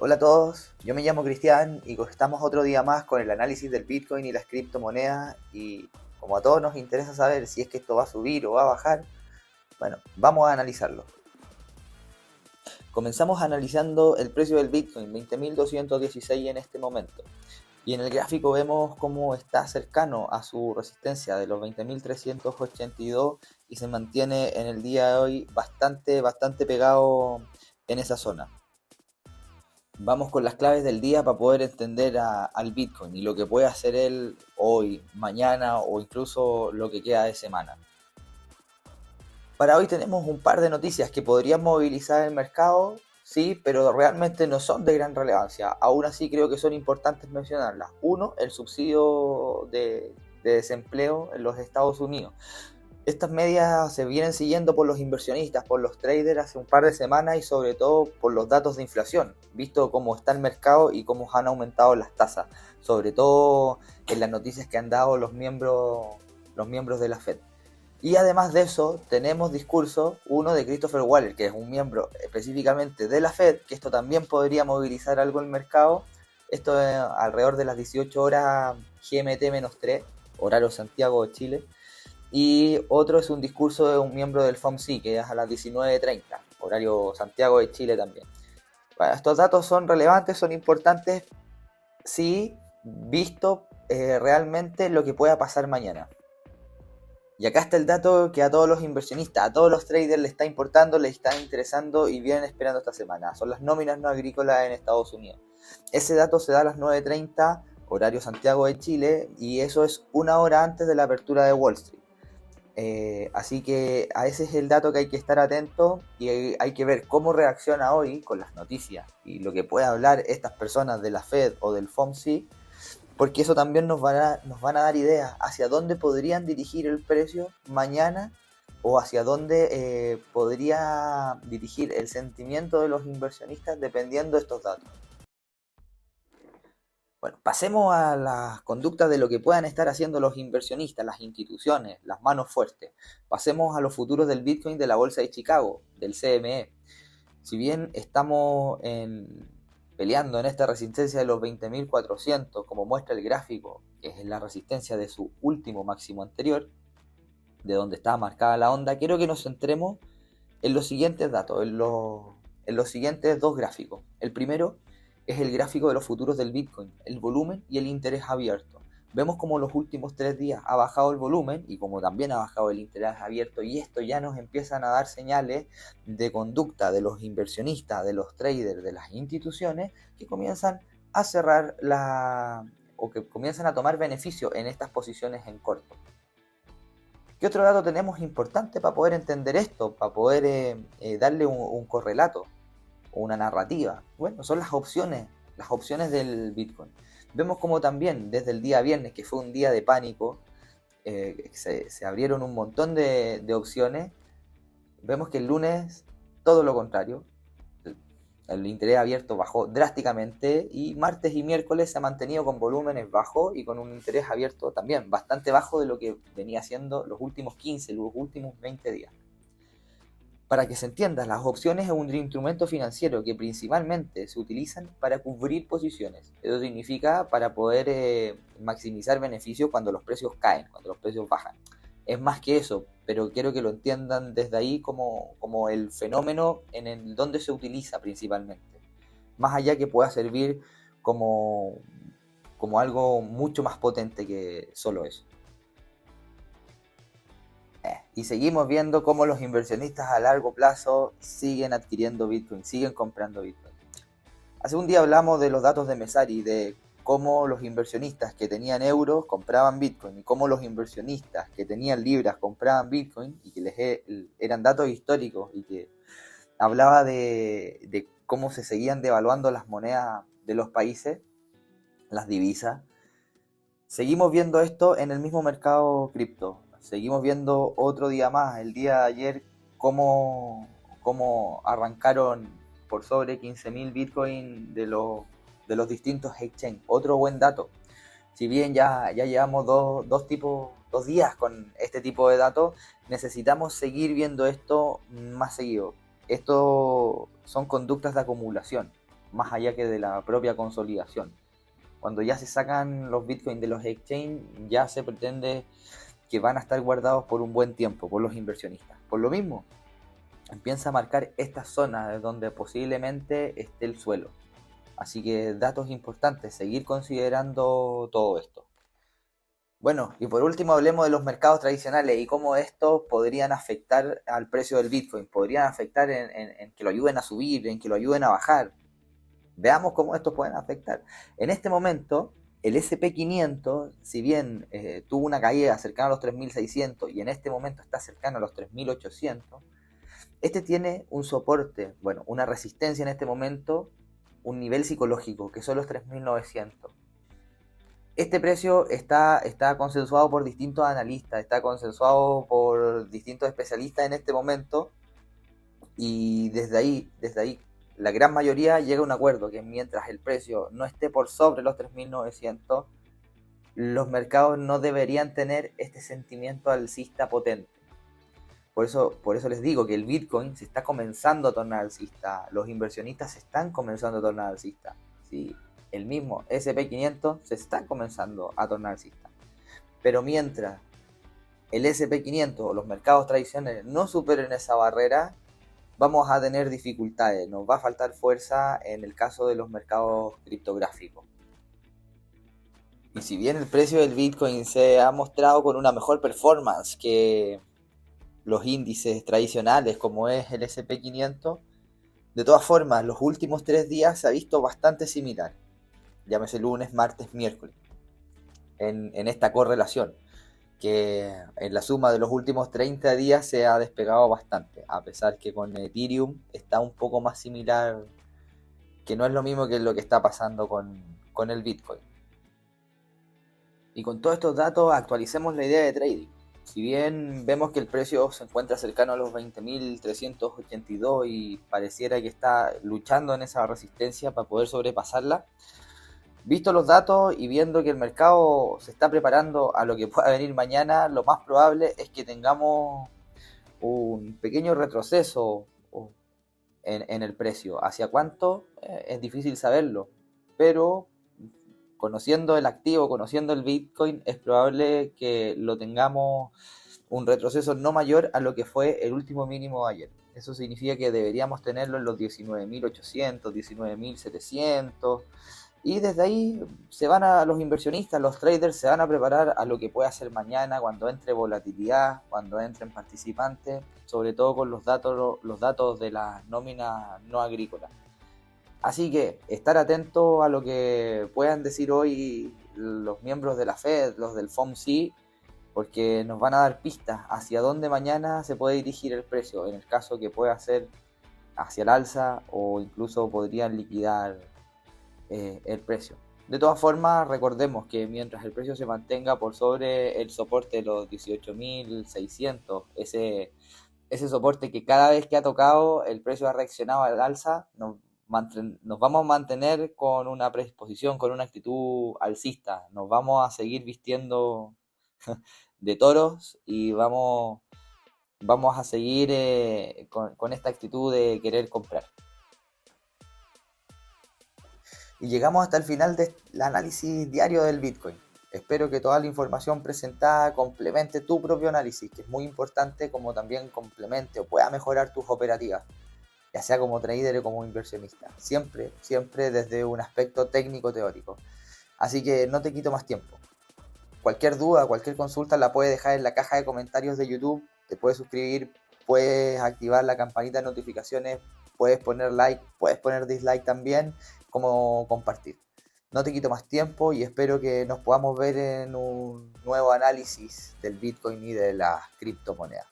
Hola a todos, yo me llamo Cristian y estamos otro día más con el análisis del Bitcoin y las criptomonedas y como a todos nos interesa saber si es que esto va a subir o va a bajar, bueno, vamos a analizarlo. Comenzamos analizando el precio del Bitcoin, 20.216 en este momento. Y en el gráfico vemos cómo está cercano a su resistencia de los 20.382 y se mantiene en el día de hoy bastante pegado en esa zona. Vamos con las claves del día para poder entender al Bitcoin y lo que puede hacer él hoy, mañana o incluso lo que queda de semana. Para hoy tenemos un par de noticias que podrían movilizar el mercado, sí, pero realmente no son de gran relevancia. Aún así creo que son importantes mencionarlas. Uno, el subsidio de desempleo en los Estados Unidos. Estas medias se vienen siguiendo por los inversionistas, por los traders hace un par de semanas y sobre todo por los datos de inflación, visto cómo está el mercado y cómo han aumentado las tasas, sobre todo en las noticias que han dado los miembros de la Fed. Y además de eso, tenemos discurso, uno de Christopher Waller, que es un miembro específicamente de la Fed, que esto también podría movilizar algo en el mercado. Esto es alrededor de las 18 horas GMT-3, horario Santiago de Chile. Y otro es un discurso de un miembro del FOMC, que es a las 19:30, horario Santiago de Chile también. Bueno, estos datos son relevantes, son importantes, sí, visto realmente lo que pueda pasar mañana. Y acá está el dato que a todos los inversionistas, a todos los traders les está importando, les está interesando y vienen esperando esta semana. Son las nóminas no agrícolas en Estados Unidos. Ese dato se da a las 9:30, horario Santiago de Chile, y eso es una hora antes de la apertura de Wall Street. Así que a ese es el dato que hay que estar atento y hay que ver cómo reacciona hoy con las noticias y lo que pueda hablar estas personas de la Fed o del FOMC, porque eso también nos van a dar ideas hacia dónde podrían dirigir el precio mañana o hacia dónde podría dirigir el sentimiento de los inversionistas dependiendo de estos datos. Bueno, pasemos a las conductas de lo que puedan estar haciendo los inversionistas, las instituciones, las manos fuertes. Pasemos a los futuros del Bitcoin de la Bolsa de Chicago, del CME. Si bien estamos peleando en esta resistencia de los 20.400, como muestra el gráfico, que es la resistencia de su último máximo anterior, de donde estaba marcada la onda, quiero que nos centremos en los siguientes datos, en los siguientes dos gráficos. El primero es el gráfico de los futuros del Bitcoin, el volumen y el interés abierto. Vemos como los últimos 3 días ha bajado el volumen y como también ha bajado el interés abierto, y esto ya nos empiezan a dar señales de conducta de los inversionistas, de los traders, de las instituciones que comienzan a cerrar o que comienzan a tomar beneficio en estas posiciones en corto. ¿Qué otro dato tenemos importante para poder entender esto, para poder darle un correlato o una narrativa? Bueno, son las opciones del Bitcoin. Vemos como también desde el día viernes, que fue un día de pánico, se abrieron un montón de opciones. Vemos que el lunes todo lo contrario, el interés abierto bajó drásticamente y martes y miércoles se ha mantenido con volúmenes bajos y con un interés abierto también bastante bajo de lo que venía haciendo los últimos 15, los últimos 20 días. Para que se entienda, las opciones es un instrumento financiero que principalmente se utilizan para cubrir posiciones. Eso significa para poder maximizar beneficios cuando los precios caen, cuando los precios bajan. Es más que eso, pero quiero que lo entiendan desde ahí como el fenómeno en el donde se utiliza principalmente. Más allá que pueda servir como, como algo mucho más potente que solo eso. Y seguimos viendo cómo los inversionistas a largo plazo siguen adquiriendo Bitcoin, siguen comprando Bitcoin. Hace un día hablamos de los datos de Messari, de cómo los inversionistas que tenían euros compraban Bitcoin y cómo los inversionistas que tenían libras compraban Bitcoin, y que eran datos históricos y que hablaba de cómo se seguían devaluando las monedas de los países, las divisas. Seguimos viendo esto en el mismo mercado cripto. Seguimos viendo otro día más, el día de ayer, cómo arrancaron por sobre 15.000 Bitcoin de los distintos exchanges. Otro buen dato. Si bien ya llevamos dos días con este tipo de datos, necesitamos seguir viendo esto más seguido. Esto son conductas de acumulación. más allá que de la propia consolidación. Cuando ya se sacan los Bitcoin de los exchange, ya se pretende que van a estar guardados por un buen tiempo por los inversionistas. Por lo mismo, empieza a marcar estas zonas donde posiblemente esté el suelo. Así que datos importantes, seguir considerando todo esto. Bueno, y por último hablemos de los mercados tradicionales y cómo estos podrían afectar al precio del Bitcoin, podrían afectar en que lo ayuden a subir, en que lo ayuden a bajar. Veamos cómo estos pueden afectar. En este momento, el SP500, si bien tuvo una caída cercana a los 3.600 y en este momento está cercano a los 3.800, este tiene un soporte, bueno, una resistencia en este momento, un nivel psicológico, que son los 3.900. Este precio está consensuado por distintos analistas, está consensuado por distintos especialistas en este momento, y desde ahí, la gran mayoría llega a un acuerdo que mientras el precio no esté por sobre los 3.900, los mercados no deberían tener este sentimiento alcista potente. Por eso les digo que el Bitcoin se está comenzando a tornar alcista, los inversionistas se están comenzando a tornar alcista, ¿sí? El mismo SP500 se está comenzando a tornar alcista. Pero mientras el SP500 o los mercados tradicionales no superen esa barrera, vamos a tener dificultades, nos va a faltar fuerza en el caso de los mercados criptográficos. Y si bien el precio del Bitcoin se ha mostrado con una mejor performance que los índices tradicionales como es el SP500, de todas formas los últimos 3 días se ha visto bastante similar, llámese lunes, martes, miércoles, en esta correlación, que en la suma de los últimos 30 días se ha despegado bastante, a pesar que con Ethereum está un poco más similar, que no es lo mismo que lo que está pasando con el Bitcoin. Y con todos estos datos actualicemos la idea de trading. Si bien vemos que el precio se encuentra cercano a los 20.382 y pareciera que está luchando en esa resistencia para poder sobrepasarla, visto los datos y viendo que el mercado se está preparando a lo que pueda venir mañana, lo más probable es que tengamos un pequeño retroceso en el precio. ¿Hacia cuánto? Es difícil saberlo, pero conociendo el activo, conociendo el Bitcoin, es probable que lo tengamos un retroceso no mayor a lo que fue el último mínimo de ayer. Eso significa que deberíamos tenerlo en los 19.800, 19.700. Y desde ahí se van a los inversionistas, los traders se van a preparar a lo que puede hacer mañana cuando entre volatilidad, cuando entren participantes, sobre todo con los datos de las nóminas no agrícolas. Así que estar atento a lo que puedan decir hoy los miembros de la Fed, los del FOMC, porque nos van a dar pistas hacia dónde mañana se puede dirigir el precio, en el caso que pueda ser hacia el alza o incluso podrían liquidar el precio. De todas formas, recordemos que mientras el precio se mantenga por sobre el soporte de los 18.600, ese soporte que cada vez que ha tocado el precio ha reaccionado al alza, nos vamos a mantener con una predisposición, con una actitud alcista, nos vamos a seguir vistiendo de toros y vamos a seguir con esta actitud de querer comprar. Y llegamos hasta el final del análisis diario del Bitcoin. Espero que toda la información presentada complemente tu propio análisis, que es muy importante, como también complemente o pueda mejorar tus operativas, ya sea como trader o como inversionista. Siempre desde un aspecto técnico-teórico. Así que no te quito más tiempo. Cualquier duda, cualquier consulta la puedes dejar en la caja de comentarios de YouTube. Te puedes suscribir, puedes activar la campanita de notificaciones, puedes poner like, puedes poner dislike también, como compartir. No te quito más tiempo y espero que nos podamos ver en un nuevo análisis del Bitcoin y de las criptomonedas.